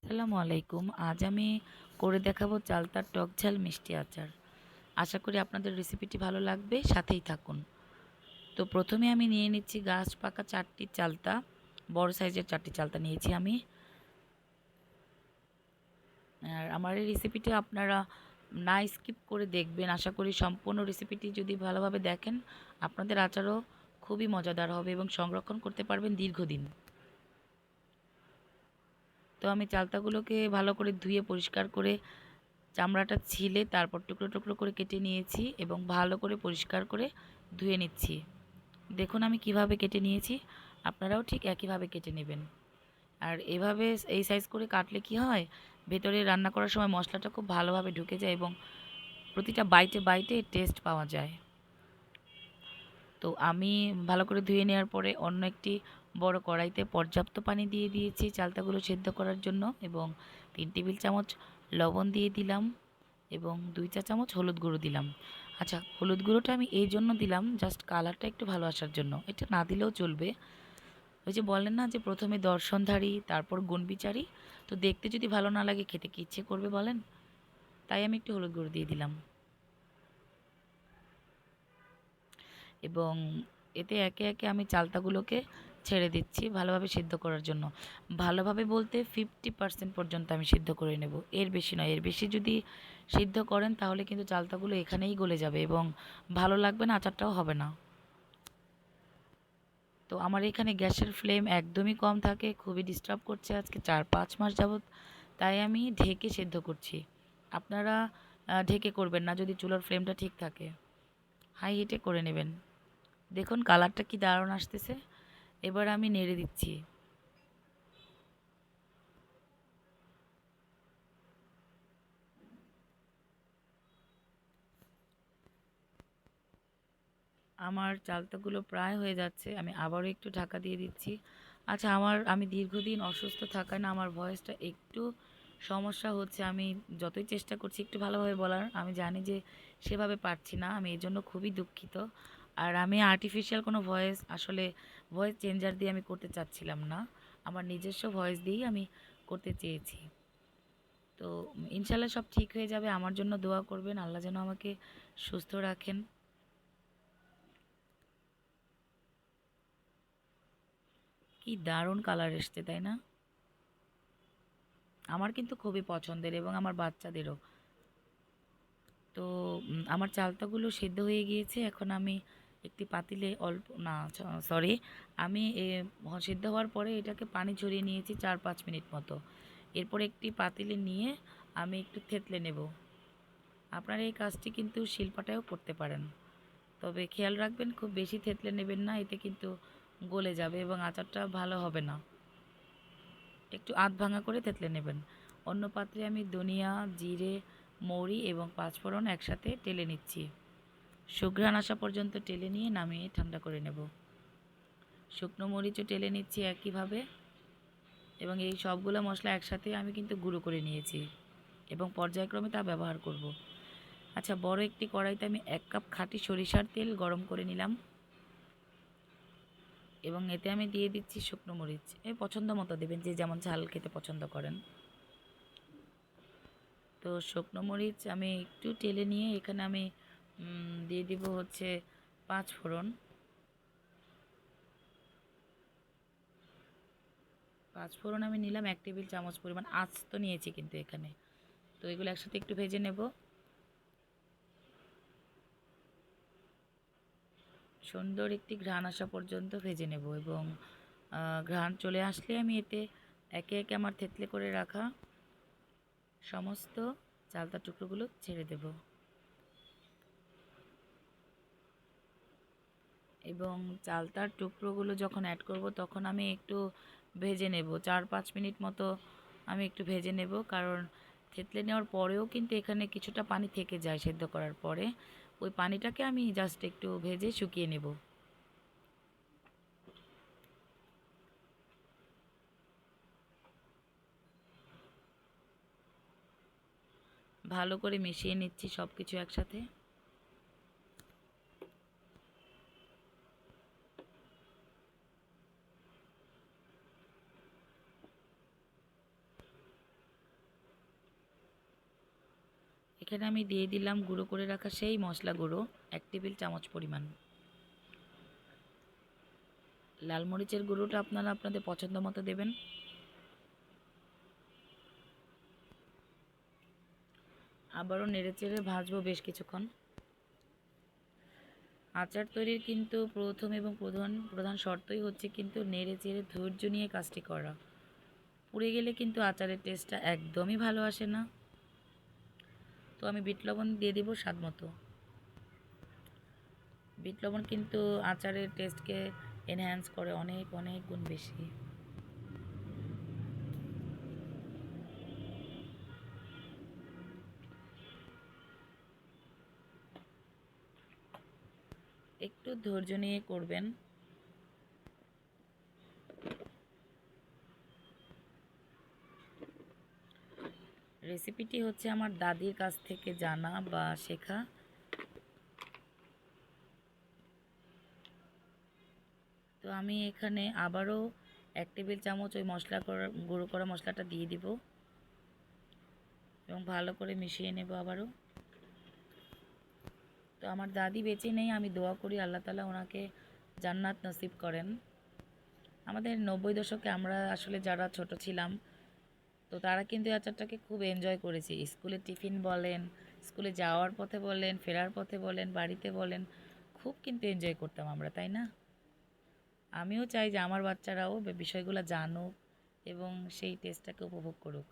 আসসালামু আলাইকুম। আজ আমি করে দেখাবো চালতার টক ঝাল মিষ্টি আচার। আশা করি আপনাদের রেসিপিটি ভালো লাগবে, সাথেই থাকুন। তো প্রথমে আমি নিয়ে নিচ্ছি গাছ পাকা 4টি চালতা, বড় সাইজের 4টি চালতা নিয়েছি আমি। আর আমার এই রেসিপিটি আপনারা না স্কিপ করে দেখবেন। আশা করি সম্পূর্ণ রেসিপিটি যদি ভালোভাবে দেখেন, আপনাদের আচারও খুবই মজাদার হবে এবং সংরক্ষণ করতে পারবেন দীর্ঘদিন। তো আমি চালতাগুলোকে ভালো করে ধুয়ে পরিষ্কার করে চামড়াটা ছিলে তারপর টুকরো টুকরো করে কেটে নিয়েছি এবং ভালো করে পরিষ্কার করে ধুয়ে নিচ্ছি। দেখুন আমি কিভাবে কেটে নিয়েছি, আপনারাও ঠিক একইভাবে কেটে নেবেন। আর এভাবে এই সাইজ করে কাটলে কি হয়, ভেতরে রান্না করার সময় মশলাটা খুব ভালোভাবে ঢুকে যায় এবং প্রতিটা বাইটে বাইটে টেস্ট পাওয়া যায়। তো আমি ভালো করে ধুয়ে নেওয়ার পরে অন্য একটি বড় কড়াইতে পর্যাপ্ত পানি দিয়ে দিয়েছি চালতাগুলো সেদ্ধ করার জন্য এবং 3 টেবিল চামচ লবণ দিয়ে দিলাম এবং 2 চা চামচ হলুদ গুঁড়ো দিলাম। আচ্ছা, হলুদ গুঁড়োটা আমি এই জন্য দিলাম, জাস্ট কালারটা একটু ভালো আসার জন্য। এটা না দিলেও চলবে। ওই যে বলেন না যে প্রথমে দর্শনধারী তারপর গুণবিচারী, তো দেখতে যদি ভালো না লাগে খেতে কি ইচ্ছে করবে বলেন? তাই আমি একটু হলুদ গুঁড়ো দিয়ে দিলাম এবং এতে একে একে আমি চালতাগুলোকে ছেড়ে দিচ্ছি ভালোভাবে সিদ্ধ করার জন্য। ভালোভাবে বলতে 50% পর্যন্ত আমি সিদ্ধ করে নেব, এর বেশি নয়। এর বেশি যদি সিদ্ধ করেন তাহলে কিন্তু চালতাগুলো এখানেই গলে যাবে এবং ভালো লাগবে না, আচারটাও হবে না। তো আমার এখানে গ্যাসের ফ্লেম একদমই কম থাকে, খুবই ডিস্টার্ব করছে আজকে 4-5 মাস যাবৎ, তাই আমি ঢেকে সেদ্ধ করছি। আপনারা ঢেকে করবেন না যদি চুলার ফ্লেমটা ঠিক থাকে, হাই হিটে করে নেবেন। দেখুন কালারটা কি দারুণ আসতেছে। এবার আমি নেড়ে দিচ্ছি। আমার চালতাগুলো প্রায় হয়ে যাচ্ছে, আমি আবারও একটু ঢাকা দিয়ে দিচ্ছি। আচ্ছা, আমি দীর্ঘদিন অসুস্থ থাকায় না আমার ভয়েসটা একটু সমস্যা হচ্ছে। আমি যতই চেষ্টা করছি একটু ভালোভাবে বলার, আমি জানি যে সেভাবে পারছি না, আমি এই জন্য খুবই দুঃখিত। আর আমি আর্টিফিশিয়াল কোনো ভয়েস, আসলে ভয়েস চেঞ্জার দিয়ে আমি করতে চাচ্ছিলাম না, আমার নিজস্ব ভয়েস দিয়েই আমি করতে চেয়েছি। তো ইনশাল্লাহ সব ঠিক হয়ে যাবে। আমার জন্য দোয়া করবেন, আল্লাহ যেন আমাকে সুস্থ রাখেন। কি দারুণ কালার এসছে, তাই না? আমার কিন্তু খুবই পছন্দের এবং আমার বাচ্চাদেরও। তো আমার চালতাগুলো সেদ্ধ হয়ে গিয়েছে। এখন আমি একটি পাতিলে অল্প না, সরি, আমি সেদ্ধ হওয়ার পরে এটাকে পানি ঝরিয়ে নিয়েছি 4-5 মিনিট মতো। এরপর একটি পাতিলে নিয়ে আমি একটু থেতলে নেব। আপনারা এই কাজটি কিন্তু শিলপাটায়ও করতে পারেন, তবে খেয়াল রাখবেন খুব বেশি থেতলে নেবেন না, এতে কিন্তু গলে যাবে এবং আচারটা ভালো হবে না। একটু আধ ভাঙা করে থেতলে নেবেন। অন্য পাত্রে আমি ধনিয়া, জিরে, মৌরি এবং পাঁচফোড়ন একসাথে টেলে নিচ্ছি। সুঘ্রাণ আসা পর্যন্ত টেলে নিয়ে নামিয়ে ঠান্ডা করে নেব। শুকনো মরিচও টেলে নিচ্ছি একইভাবে এবং এই সবগুলো মশলা একসাথে আমি কিন্তু গুঁড়ো করে নিয়েছি এবং পর্যায়ক্রমে তা ব্যবহার করব। আচ্ছা, বড় একটি কড়াইতে আমি 1 কাপ খাঁটি সরিষার তেল গরম করে নিলাম এবং এতে আমি দিয়ে দিচ্ছি শুকনো মরিচ। এই পছন্দ মতো দেবেন, যে যেমন ঝাল খেতে পছন্দ করেন। তো শুকনো মরিচ আমি একটু টেলে নিয়ে এখানে আমি দিয়ে দিব হচ্ছে 5 ফোড়ন। 5 ফোড়ন আমি নিলাম 1 টেবিল চামচ পরিমাণ, আস্ত নিয়েছি কিন্তু এখানে। তো এগুলো একসাথে একটু ভেজে নেব, সুন্দর একটি ঘ্রাণ আসা পর্যন্ত ভেজে নেব এবং ঘ্রাণ চলে আসলে আমি এতে একে একে আমার থেতলে করে রাখা সমস্ত চালতার টুকরোগুলো ছেড়ে দেব এবং চালতার টুকরোগুলো যখন অ্যাড করব তখন আমি একটু ভেজে নেব, 4-5 মিনিট মতো আমি একটু ভেজে নেব, কারণ থেতলে নেওয়ার পরেও কিন্তু এখানে কিছুটা পানি থেকে যায় সেদ্ধ করার পরে। ওই পানিটাকে আমি জাস্ট একটু ভেজে শুকিয়ে নেব। ভালো করে মিশিয়ে নিচ্ছি সব কিছু একসাথে। এখানে আমি দিয়ে দিলাম গুঁড়ো করে রাখা সেই মশলা গুঁড়ো 1 টেবিল চামচ পরিমাণ। লাল মরিচের গুঁড়োটা আপনারা আপনাদের পছন্দ মতো দেবেন। আবারও নেড়েচেড়ে ভাজবো বেশ কিছুক্ষণ। আচার তৈরির কিন্তু প্রথম এবং প্রধান প্রধান শর্তই হচ্ছে কিন্তু নেড়েচেড়ে ধৈর্য নিয়ে কাজটি করা। পুড়ে গেলে কিন্তু আচারের টেস্টটা একদমই ভালো আসে না। তো আমি বিট লবণ দিয়ে দিব স্বাদ মতো। বিট লবণ কিন্তু আচারের টেস্টকে এনহ্যান্স করে অনেক অনেক গুণ বেশি। একটু ধৈর্য নিয়ে করবেন। রেসিপিটি হচ্ছে আমার দাদির কাছ থেকে জানা বা শেখা। তো আমি এখানে আবারও 1 টেবিল চামচ ওই গুঁড়ো করা মশলাটা দিয়ে দিব এবং ভালো করে মিশিয়ে নেব আবারও। তো আমার দাদি বেঁচে নেই, আমি দোয়া করি আল্লাহ তাআলা ওনাকে জান্নাত নসিব করেন। আমাদের 90 দশকে আমরা আসলে যারা ছোট ছিলাম, তো তারা কিন্তু এই আচারটাকে খুব এনজয় করেছি। স্কুলে টিফিন বলেন, স্কুলে যাওয়ার পথে বলেন, ফেরার পথে বলেন, বাড়িতে বলেন, খুব কিন্তু এনজয় করতাম আমরা, তাই না? আমিও চাই যে আমার বাচ্চারাও বিষয়গুলো জানুক এবং সেই টেস্টটাকে উপভোগ করুক।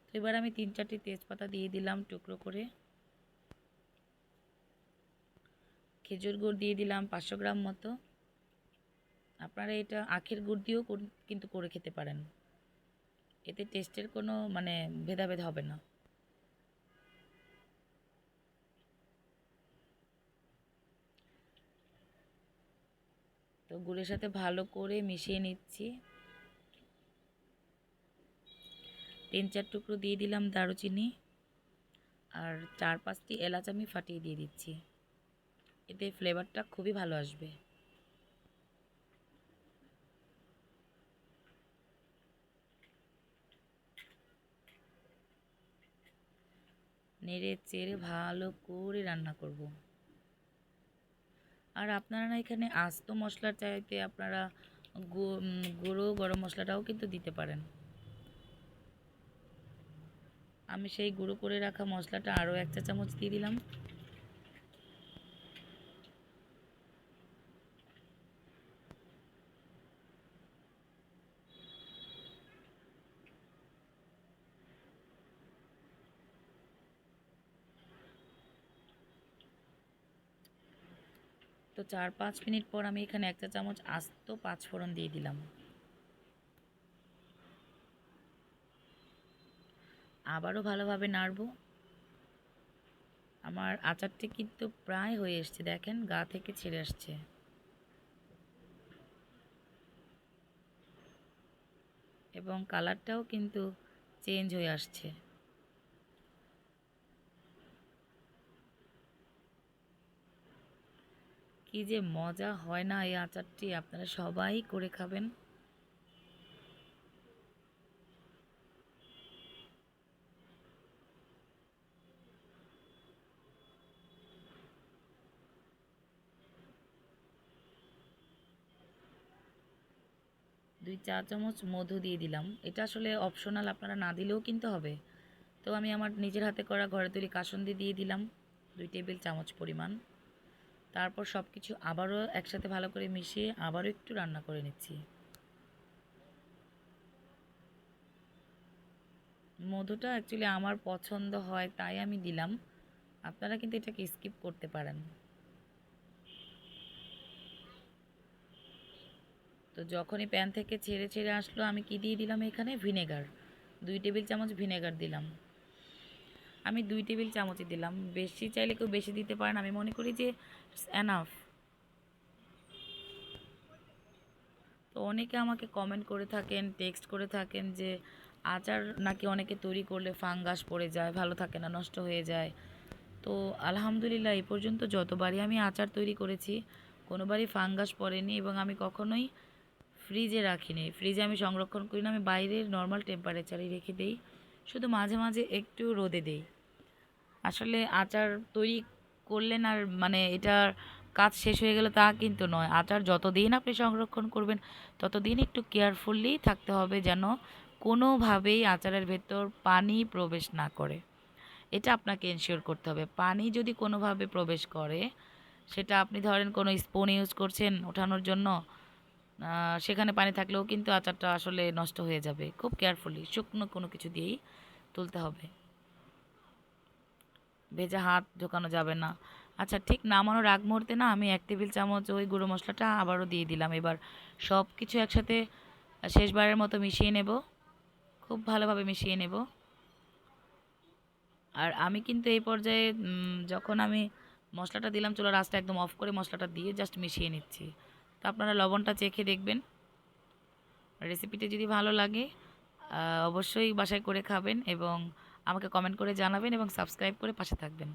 তো এবার আমি 3-4টি তেজপাতা দিয়ে দিলাম টুকরো করে। খেজুর গুড় দিয়ে দিলাম 500 গ্রাম মতো। আপনারা এটা আখের গুড় দিয়েও কিন্তু করে খেতে পারেন। এতে টেস্টের কোনো মানে ভেদাভেদ হবে না। তো গুড়ের সাথে ভালো করে মিশিয়ে নিচ্ছি। 3-4 টুকরো দিয়ে দিলাম দারুচিনি, আর 4-5টি এলাচ আমি ফাটিয়ে দিয়ে দিচ্ছি। এতে ফ্লেভারটা খুবই ভালো আসবে। নেড়ে চেড়ে ভালো করে রান্না করব। আর আপনারা না এখানে আস্ত মশলার চাইতে আপনারা গুঁড়ো গরম মশলাটাও কিন্তু দিতে পারেন। আমি সেই গুঁড়ো করে রাখা মশলাটা আরও 1 চা চামচ দিয়ে দিলাম। তো 4-5 মিনিট পর আমি এখানে 1 চা চামচ আস্ত 5 ফোড়ন দিয়ে দিলাম। আবারও ভালোভাবে নাড়ব। আমার আচারটি কিন্তু প্রায় হয়ে এসছে, দেখেন গা থেকে ছেড়ে আসছে। এবং কালারটাও কিন্তু চেঞ্জ হয়ে আসছে। কি যে মজা হয় না এই আচারটি, আপনারা সবাই করে খাবেন। দুই চা চামচ মধু দিয়ে দিলাম। এটা আসলে অপশনাল, আপনারা না দিলেও কিন্তু হবে। তো আমি আমার নিজের হাতে করা ঘরে তৈরি কাসুন্দি দিয়ে দিলাম 2 টেবিল চামচ পরিমাণ। তারপর সব কিছু আবারও একসাথে ভালো করে মিশিয়ে আবারও একটু রান্না করে নিচ্ছি। মধুটা অ্যাকচুয়ালি আমার পছন্দ হয় তাই আমি দিলাম। আপনারা কিন্তু এটাকে স্কিপ করতে পারেন। তো যখনই প্যান থেকে ছেড়ে ছেড়ে আসলো আমি কি দিয়ে দিলাম এখানে ভিনেগার। 2 টেবিল চামচ ভিনেগার দিলাম। আমি 2 টেবিল চামচই দিলাম, বেশি চাইলে কেউ বেশি দিতে পারেন, আমি মনে করি যে ইটস এনাফ। তো অনেকে আমাকে কমেন্ট করে থাকেন, টেক্সট করে থাকেন যে আচার নাকি অনেকে তৈরি করলে ফাঙ্গাস পড়ে যায়, ভালো থাকে না, নষ্ট হয়ে যায়। তো আলহামদুলিল্লাহ এই পর্যন্ত যতবারই আমি আচার তৈরি করেছি কোনোবারই ফাঙ্গাস পড়েনি এবং আমি কখনোই ফ্রিজে রাখিনি। ফ্রিজে আমি সংরক্ষণ করি না, আমি বাইরের নর্মাল টেম্পারেচারে রেখে দেই, শুধু মাঝে মাঝে একটু রোদে দেই। আসলে আচার তৈরি করলেন আর মানে এটার কাজ শেষ হয়ে গেলে তা কিন্তু নয়। আচার যতদিন আপনি সংরক্ষণ করবেন ততদিন একটু কেয়ারফুলি থাকতে হবে যেন কোনোভাবেই আচারের ভেতর পানি প্রবেশ না করে। এটা আপনাকে এনশিওর করতে হবে। পানি যদি কোনোভাবে প্রবেশ করে, সেটা আপনি ধরেন কোনো স্পুন ইউজ করছেন ওঠানোর জন্য, সেখানে পানি থাকলেও কিন্তু আচারটা আসলে নষ্ট হয়ে যাবে। খুব কেয়ারফুলি শুকনো কোনো কিছু দিয়েই তুলতে হবে। ভেজা হাত ঢোকানো যাবে না। আচ্ছা, ঠিক নামানোর আগ মুহূর্তে না আমি ১ টেবিল চামচ ওই গুঁড়ো মশলাটা আবারও দিয়ে দিলাম। এবার সব কিছু একসাথে শেষবারের মতো মিশিয়ে নেব। খুব ভালোভাবে মিশিয়ে নেব। আর আমি কিন্তু এই পর্যায়ে যখন আমি মশলাটা দিলাম চুলার আঁচটা একদম অফ করে মশলাটা দিয়ে জাস্ট মিশিয়ে নিচ্ছি। তো আপনারা লবণটা চেখে দেখবেন। রেসিপিটি যদি ভালো লাগে অবশ্যই বাসায় করে খাবেন এবং আমাকে কমেন্ট করে জানাবেন এবং সাবস্ক্রাইব করে পাশে থাকবেন।